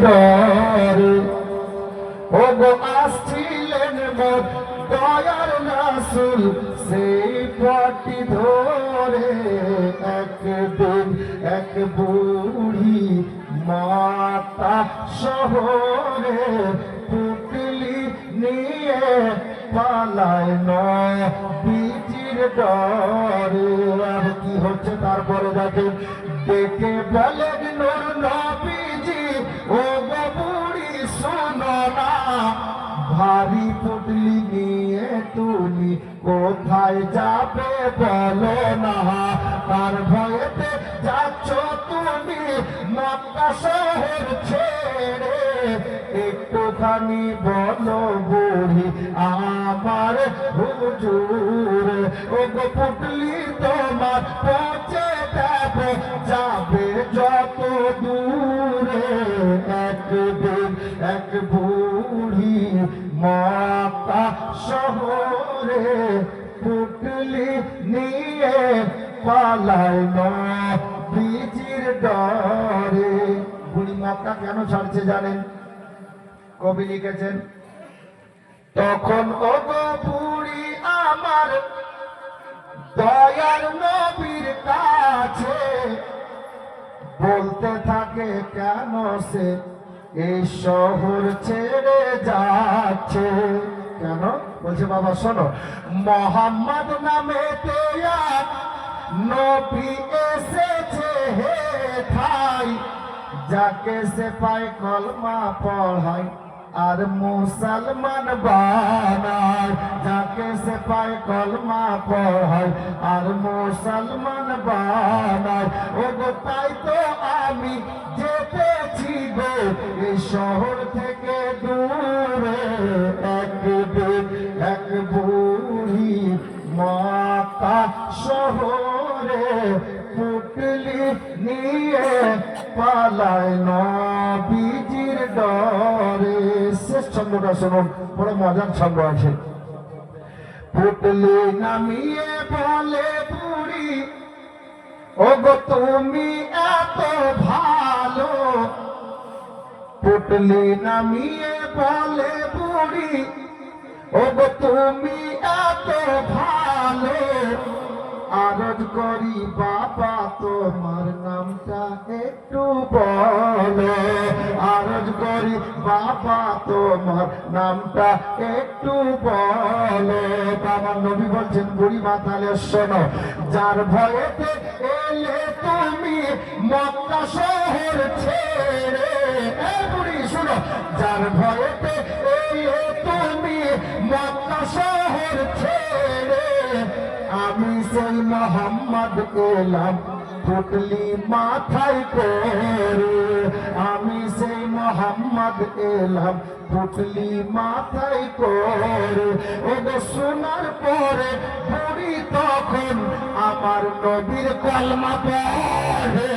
ডরে ও গো আসছিলেন মোর দয়ার রাসূল সেই পটি ধরে একদিন এক বুড়ি মাতা শহরে পুটলি নিয়ে পালায় নবীজির ডরে। আর কি হচ্ছে তারপরে দেখেন, ডেকে বলেন নূর নবীজি ও গো বুড়ি শোনো না, ভারী পুটলি নিয়ে তুমি কোথায় যাবে বলো না, তার ভয়েতে যাচ্ছ তুমি মক্কা শহর ছেড়ে, একটুখানি বলো বুড়ি আমার হুজুর ও গো পুটলি তোমার পৌঁছে দেব যাবে যত দূরে। একদিন এক বুড়ি মক্কা শহরে পুটলি নিয়ে পালায় নবীজির ডরে। বুড়ি মক্কা কেন ছাড়ছে জানেন? কবি লিখেছেন, তখন ও গো বুড়ি আমার দয়ার নবীর কাছে বলতে থাকে কেন সে এই শহর ছেড়ে যাচ্ছে। কেন বলছে, বাবা শোনো, মোহাম্মদ নামে নবী এসেছে হে ঠাই, যাকে সে পায় কলমা পড়ায় আর মুসলমান বানায়, যাকে সে পায় কলমা পড়ায় আর মুসলমান বানায়। ও গো তাই তো আমি যেতেছি গো এই শহর থেকে দূরে। একদিন এক বুড়ি মক্কা শহরে পুটলি নিয়ে পালায় নবীজির ডরে। শেষ ছন্দটা শুনুন, বড় মজার ছন্দ আছে। পুটলি নামিয়ে বলে বুড়ি ও গো তুমি এত ভালো, পুটলি নামিয়ে বলে বুড়ি ও গো তুমি এত ভালো, আরজ করি বাবা তোমার নামটা একটু বলো, আরজ করি বাবা তোমার নামটা একটু বলো। আমার নবী বলছেন, বুড়ি মা তাহলে শোনো, যার ভয়েতে এলে তুমি মক্কা শহর ছেড়ে, বুড়ি শোনো, যার ভয়েতে এলে তুমি মক্কা শহর ছেড়ে, আমি সেই মোহাম্মদ এলাম পুটলি মাথায় করে, আমি সেই মোহাম্মদ এলাম পুটলি মাথায় করে। ও গো শোনার পরে বুড়ি তখন আমার নবীর কলমা পড়ে।